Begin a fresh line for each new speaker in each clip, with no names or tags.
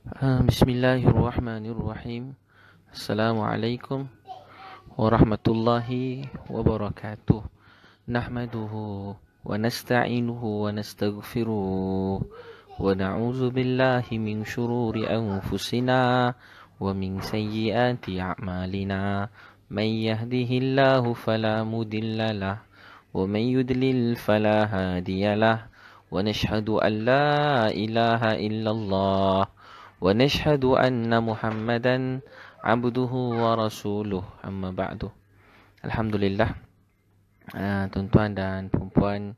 Bismillahirrahmanirrahim. Assalamualaikum warahmatullahi wabarakatuh. Nahmaduhu wa nasta'inuhu wa nastaghfiruh wa na'udzu billahi min syururi anfusina wa min sayyiati a'malina. Man yahdihillahu fala mudhillalah wa man yudlil fala hadiyalah. Wa nashhadu an la ilaha illallah ونشهد أن محمدا عبده ورسوله أما بعد. Alhamdulillah, tuan-tuan dan puan-puan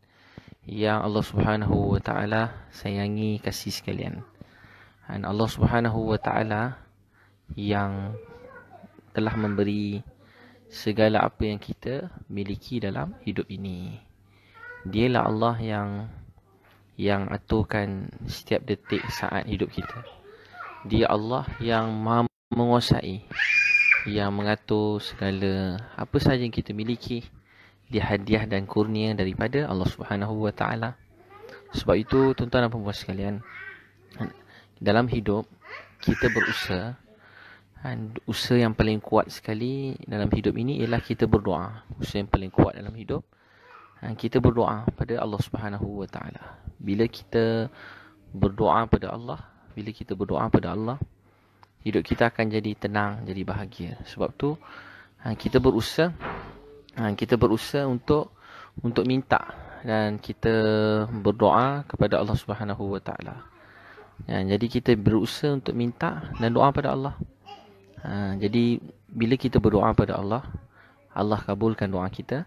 yang Allah Subhanahu wa taala sayangi, kasih sekalian. Dan Allah Subhanahu wa taala yang telah memberi segala apa yang kita miliki dalam hidup ini. Dialah Allah yang aturkan setiap detik saat hidup kita. Dia Allah yang Maha menguasai, yang mengatur segala apa sahaja yang kita miliki. Dia hadiah dan kurnia daripada Allah Subhanahu wa taala. Sebab itu, tuan-tuan dan puan-puan sekalian, dalam hidup kita berusaha, dan usaha yang paling kuat sekali dalam hidup ini ialah kita berdoa. Usaha yang paling kuat dalam hidup, kita berdoa pada Allah Subhanahu wa taala. Bila kita berdoa pada Allah, hidup kita akan jadi tenang, jadi bahagia. Sebab tu kita berusaha untuk minta, dan kita berdoa kepada Allah Subhanahu wa taala. Jadi kita berusaha untuk minta dan doa pada Allah. Jadi bila kita berdoa pada Allah, Allah kabulkan doa kita.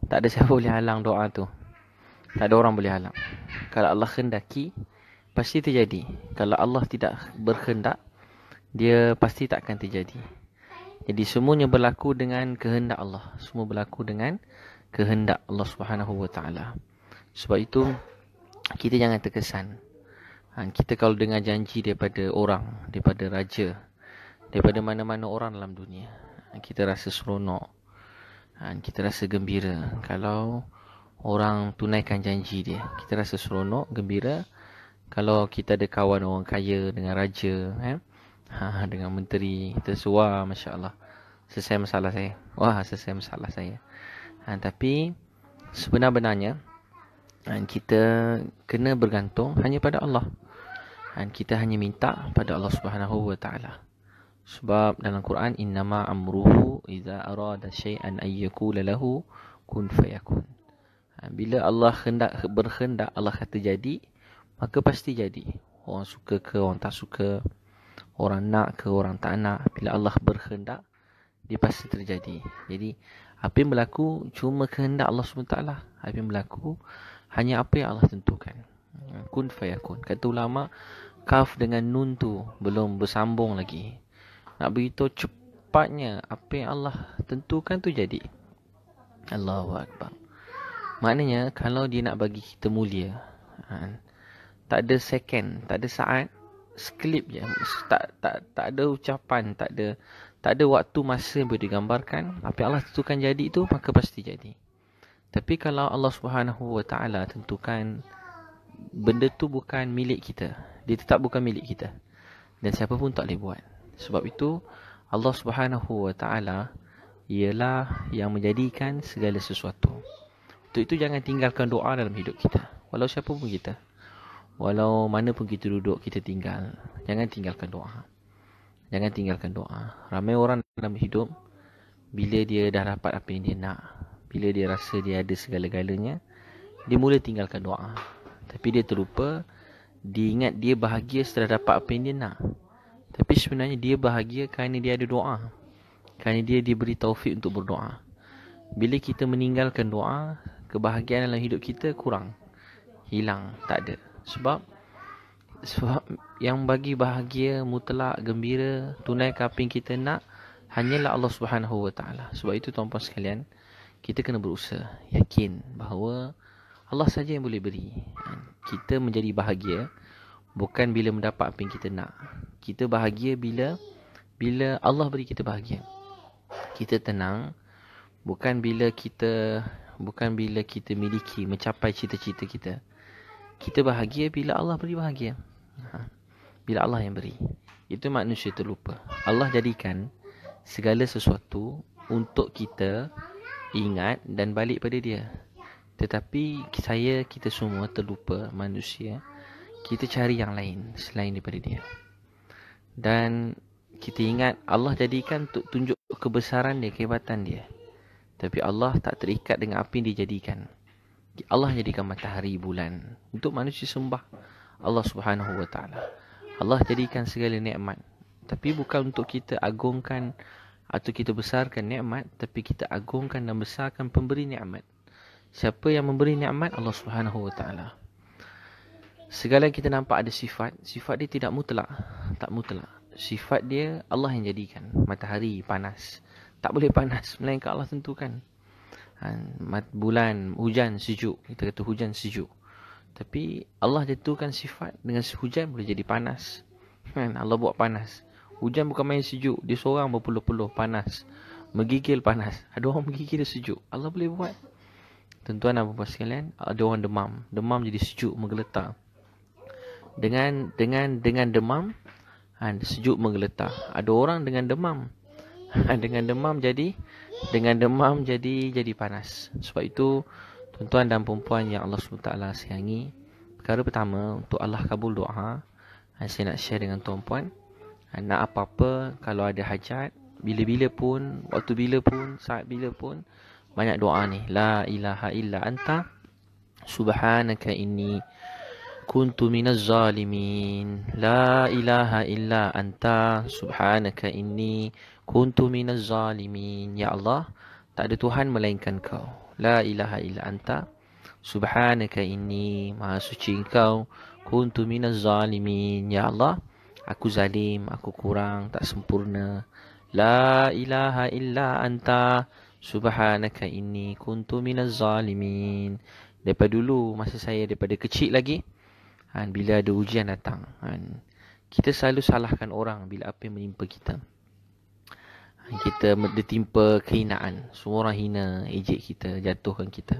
Tak ada siapa boleh halang doa tu. Tak ada orang boleh halang. Kalau Allah khendaki, pasti terjadi. Kalau Allah tidak berkehendak, dia pasti tak akan terjadi. Jadi semuanya berlaku dengan kehendak Allah. Semua berlaku dengan kehendak Allah Subhanahu wa taala. Sebab itu kita jangan terkesan. Kita kalau dengar janji daripada orang, daripada raja, daripada mana-mana orang dalam dunia, kita rasa seronok. Kita rasa gembira. Kalau orang tunaikan janji dia, kita rasa seronok, gembira. Kalau kita ada kawan orang kaya dengan raja, dengan menteri, kita suar, Masya Allah, selesai masalah saya. Selesai masalah saya. Tapi sebenar-benarnya kita kena bergantung hanya pada Allah. Kita hanya minta pada Allah Subhanahu wa taala. Sebab dalam Quran, innama amruhu idza arada syai'an ay yaqula lahu kun fayakun. Bila Allah berkehendak, Allah kata jadi, maka pasti jadi. Orang suka ke orang tak suka, orang nak ke orang tak nak, bila Allah berkehendak, dia pasti terjadi. Jadi apa yang berlaku cuma kehendak Allah SWT. Apa yang berlaku hanya apa yang Allah tentukan. Kun fayakun. Kata ulama, kaf dengan nun tu belum bersambung lagi. Nak beritahu cepatnya apa yang Allah tentukan tu jadi. Allahu Akbar. Maknanya kalau dia nak bagi kita mulia, tak ada second, tak ada saat, sekelip je. Tak ada ucapan, tak ada waktu masa yang boleh digambarkan. Apa yang Allah tentukan jadi tu, maka pasti jadi. Tapi kalau Allah Subhanahu wa taala tentukan benda tu bukan milik kita, dia tetap bukan milik kita, dan siapa pun tak boleh buat. Sebab itu Allah Subhanahu wa taala ialah yang menjadikan segala sesuatu. Untuk itu jangan tinggalkan doa dalam hidup kita. Walau siapa pun kita, walau mana pun kita duduk, kita tinggal, jangan tinggalkan doa. Jangan tinggalkan doa. Ramai orang dalam hidup, bila dia dah dapat apa yang dia nak, bila dia rasa dia ada segala-galanya, dia mula tinggalkan doa. Tapi dia terlupa, dia ingat dia bahagia setelah dapat apa yang dia nak. Tapi sebenarnya dia bahagia kerana dia ada doa, kerana dia diberi taufik untuk berdoa. Bila kita meninggalkan doa, kebahagiaan dalam hidup kita kurang, hilang, tak ada. Sebab yang bagi bahagia, mutlak, gembira, tunaikan apa yang kita nak, hanyalah Allah Subhanahu wa taala. Sebab itu tuan-tuan sekalian, kita kena berusaha, yakin bahawa Allah saja yang boleh beri. Kita menjadi bahagia bukan bila mendapat apa yang kita nak. Kita bahagia bila Allah beri kita bahagia. Kita tenang bukan bila kita mencapai cita-cita kita. Kita bahagia bila Allah beri bahagia. bila Allah yang beri. Itu manusia terlupa. Allah jadikan segala sesuatu untuk kita ingat dan balik pada dia. Tetapi kita semua terlupa, manusia. Kita cari yang lain selain daripada dia. Dan kita ingat Allah jadikan untuk tunjuk kebesaran dia, kehebatan dia. Tapi Allah tak terikat dengan apa yang dia jadikan. Allah jadikan matahari, bulan untuk manusia sembah Allah Subhanahu Wa Taala. Allah jadikan segala nikmat, tapi bukan untuk kita agungkan atau kita besarkan nikmat, tapi kita agungkan dan besarkan pemberi nikmat. Siapa yang memberi nikmat? Allah Subhanahu Wa Taala. Segala yang kita nampak ada sifat dia tidak mutlak, tak mutlak. Sifat dia Allah yang jadikan. Matahari panas, tak boleh panas melainkan Allah tentukan. Bulan hujan sejuk, kita kata hujan sejuk. Tapi Allah jatuhkan sifat, dengan hujan boleh jadi panas. Allah buat panas. Hujan bukan main sejuk, dia seorang berpuluh-puluh panas, menggigil panas. Ada orang menggigil sejuk, Allah boleh buat. Tuan-tuan dan puan sekalian, ada orang demam jadi sejuk, menggeletar. Dengan demam, sejuk menggeletar. Ada orang dengan demam, dengan demam jadi panas. Sebab itu tuan-tuan dan puan yang Allah SWT sayangi, perkara pertama untuk Allah kabul doa, saya nak share dengan tuan-puan. Nak apa-apa, kalau ada hajat, bila-bila pun, waktu bila pun, saat bila pun, banyak doa ni. La ilaha illa anta subhanaka inni kuntu minaz zalimin. La ilaha illa anta subhanaka inni kuntu minaz zalimin. Ya Allah, tak ada Tuhan melainkan Kau. La ilaha illa anta subhanaka inni, maha suci Engkau, kuntu minaz zalimin. Ya Allah, aku zalim, aku kurang, tak sempurna. La ilaha illa anta subhanaka inni kuntu minaz zalimin. Daripada dulu, masa saya daripada kecil lagi, bila ada ujian datang, kita selalu salahkan orang bila apa yang menimpa kita. Kita ditimpa kehinaan. Semua orang hina, ejek kita, jatuhkan kita,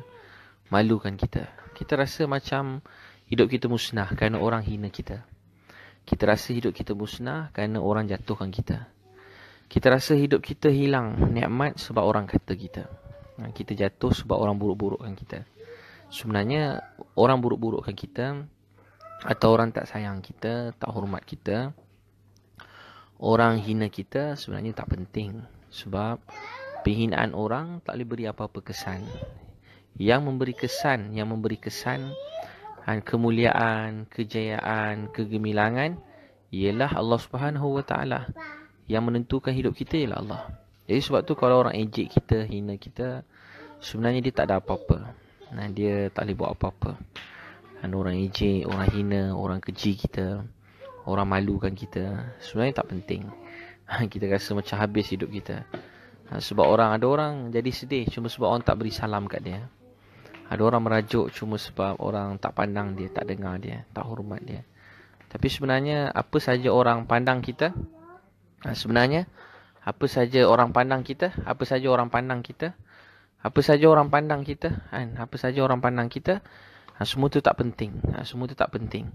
malukan kita. Kita rasa macam hidup kita musnah kerana orang hina kita. Kita rasa hidup kita musnah kerana orang jatuhkan kita. Kita rasa hidup kita hilang nikmat sebab orang kata kita. Kita jatuh sebab orang buruk-burukkan kita. Sebenarnya orang buruk-burukkan kita, atau orang tak sayang kita, tak hormat kita, orang hina kita, sebenarnya tak penting. Sebab penghinaan orang tak boleh beri apa-apa kesan. Yang memberi kesan kemuliaan, kejayaan, kegemilangan ialah Allah Subhanahu Wa Taala. Yang menentukan hidup kita ialah Allah. Jadi sebab tu kalau orang ejek kita, hina kita, sebenarnya dia tak ada apa-apa. Dia tak boleh buat apa-apa. Orang ejek, orang hina, orang keji kita, orang malukan kita, sebenarnya tak penting. Kita rasa macam habis hidup kita. Sebab ada orang jadi sedih cuma sebab orang tak beri salam kat dia. Ada orang merajuk cuma sebab orang tak pandang dia, tak dengar dia, tak hormat dia. Tapi sebenarnya apa saja orang pandang kita, apa saja orang pandang kita, semua tu tak penting.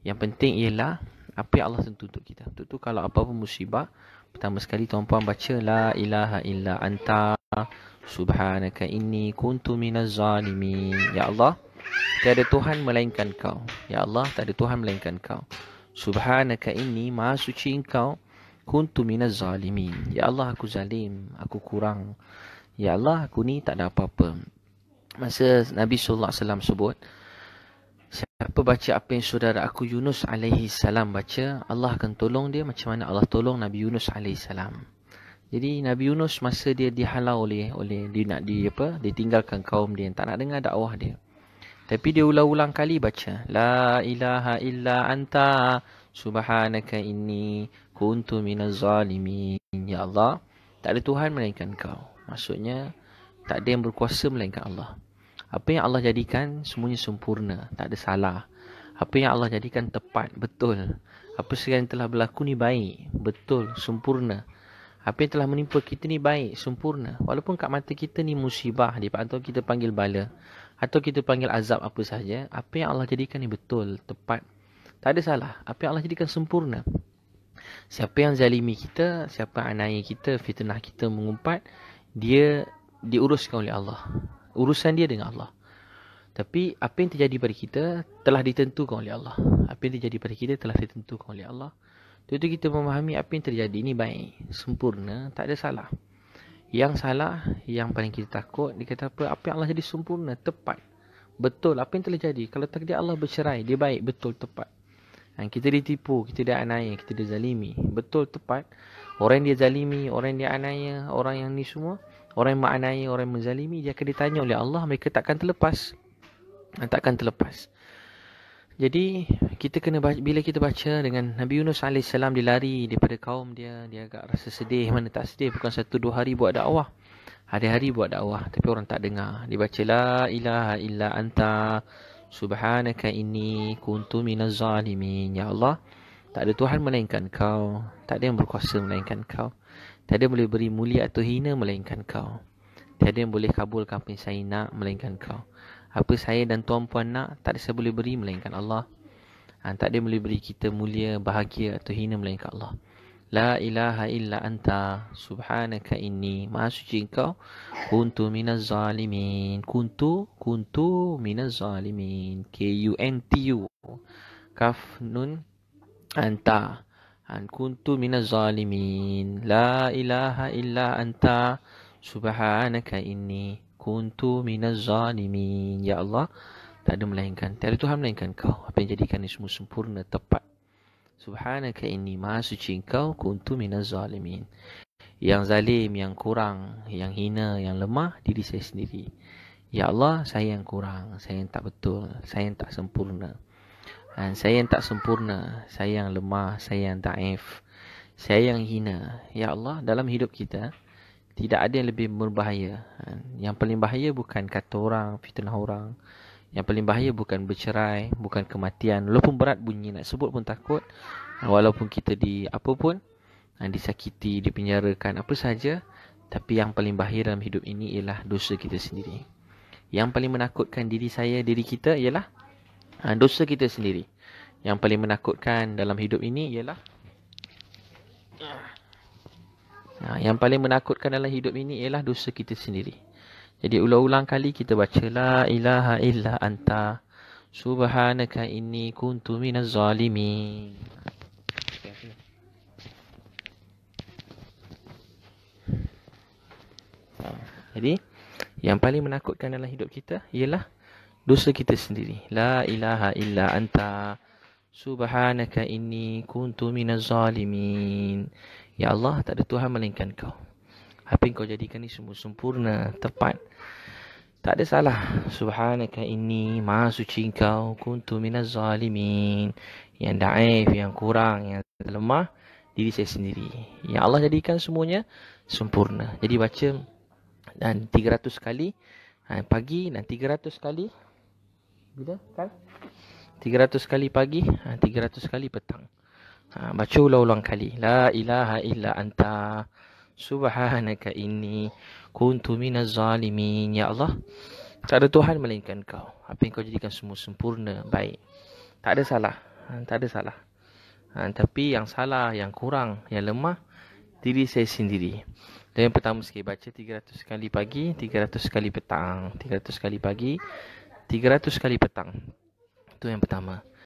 Yang penting ialah apa yang Allah tentu untuk kita. Untuk tu kalau apa-apa musibah, pertama sekali tuan-puan baca la ilaha illa anta subhanaka inni kuntu minaz zalimin. Ya Allah, tiada Tuhan melainkan Kau. Ya Allah, tak ada Tuhan melainkan Kau. Subhanaka inni, maha suci Engkau, kuntu minaz zalimin. Ya Allah, aku zalim, aku kurang. Ya Allah, aku ni tak ada apa-apa. Masa Nabi SAW sebut, siapa baca apa yang saudara aku Yunus alaihi salam baca, Allah akan tolong dia macam mana Allah tolong Nabi Yunus alaihi salam. Jadi Nabi Yunus masa dia dihalau oleh dia nak ditinggalkan kaum dia, tak nak dengar dakwah dia. Tapi dia ulang-ulang kali baca la ilaha illa anta subhanaka inni kuntu minaz zalimin. Ya Allah, tak ada Tuhan melainkan Kau. Maksudnya tak ada yang berkuasa melainkan Allah. Apa yang Allah jadikan semuanya sempurna, tak ada salah. Apa yang Allah jadikan tepat, betul. Apa yang telah berlaku ni baik, betul, sempurna. Apa yang telah menimpa kita ni baik, sempurna. Walaupun kat mata kita ni musibah, atau kita panggil bala, atau kita panggil azab apa sahaja, apa yang Allah jadikan ni betul, tepat, Tak ada salah. Apa yang Allah jadikan sempurna. Siapa yang zalimi kita, siapa yang aniaya kita, fitnah kita, mengumpat, dia diuruskan oleh Allah. Urusan dia dengan Allah. Tapi apa yang terjadi pada kita telah ditentukan oleh Allah. Apa yang terjadi pada kita telah ditentukan oleh Allah. Itu kita memahami apa yang terjadi ini baik, sempurna, tak ada salah. Yang salah, yang paling kita takut, dia kata apa yang Allah jadi sempurna, tepat. Betul, apa yang telah jadi. Kalau takdir Allah bercerai, dia baik, betul, tepat. Kita ditipu, kita dianiaya, kita dizalimi. Betul, tepat. Orang yang dia zalimi, orang yang dia aniaya, orang yang ni semua, orang yang menganiaya, orang yang menzalimi, dia akan ditanya oleh Allah, mereka takkan terlepas. Takkan terlepas. Jadi kita kena baca, bila kita baca dengan Nabi Yunus AS, dia lari daripada kaum dia agak rasa sedih. Mana tak sedih, bukan 1-2 hari buat dakwah, hari-hari buat dakwah, tapi orang tak dengar. Dia baca la ilaha illa anta subhanaka inni kuntu minaz zalimin. Ya Allah, tak ada Tuhan melainkan kau, tak ada yang berkuasa melainkan kau, tak ada yang boleh beri mulia atau hina melainkan kau, tak ada yang boleh kabulkan apa yang saya nak melainkan kau. Apa saya dan tuan-puan nak, tak ada saya boleh beri melainkan Allah. Tak ada yang boleh beri kita mulia, bahagia atau hina melainkan Allah. La ilaha illa anta subhanaka inni, maha suci engkau, kuntu minaz zalimin. Kuntu minaz zalimin. Kuntu. Kaf nun anta. Kuntu minaz zalimin. La ilaha illa anta subhanaka inni kuntu minaz zalimin. Ya Allah, tak ada melainkan, tak ada Tuhan melainkan kau. Apa yang jadikan ini semua sempurna, tepat. Subhanaka inni, maha suci engkau, kuntu minaz zalimin. Yang zalim, yang kurang, yang hina, yang lemah, diri saya sendiri. Ya Allah, saya yang kurang, saya yang tak betul, saya yang tak sempurna. Dan saya yang tak sempurna, saya yang lemah, saya yang daif, saya yang hina. Ya Allah, dalam hidup kita tidak ada yang lebih berbahaya. Yang paling bahaya bukan kata orang, fitnah orang. Yang paling bahaya bukan bercerai, bukan kematian. Walaupun berat bunyi nak sebut pun takut. Walaupun kita disakiti, dipenjarakan, apa saja. Tapi yang paling bahaya dalam hidup ini ialah dosa kita sendiri. Yang paling menakutkan diri kita ialah dosa kita sendiri. Yang paling menakutkan dalam hidup ini ialah yang paling menakutkan dalam hidup ini ialah dosa kita sendiri. Jadi ulang-ulang kali kita baca la ilaha illa anta subhanaka inni kuntu minaz zalimin. Jadi yang paling menakutkan dalam hidup kita ialah dosa kita sendiri. La ilaha illa anta subhanaka inni kuntu minaz zalimin. Ya Allah, tak ada Tuhan melainkan kau. Apa yang kau jadikan ni semua sempurna, tepat, tak ada salah. Subhanaka inni, maha suci engkau, kuntu minaz zalimin. Yang daif, yang kurang, yang lemah, diri saya sendiri. Ya Allah jadikan semuanya sempurna. Jadi baca dan 300 kali pagi dan 300 kali bila kan? 300 kali pagi, 300 kali petang. Baca ulang-ulang kali. La ilaha illa anta subhanaka inni kuntu minaz zalimin. Ya Allah, tak ada Tuhan melainkan kau. Apa yang kau jadikan semua sempurna, baik. Tak ada salah. Tak ada salah. Tapi yang salah, yang kurang, yang lemah, diri saya sendiri. Dan yang pertama sekali baca 300 kali pagi, 300 kali petang. 300 kali pagi, 300 kali petang. Itu yang pertama.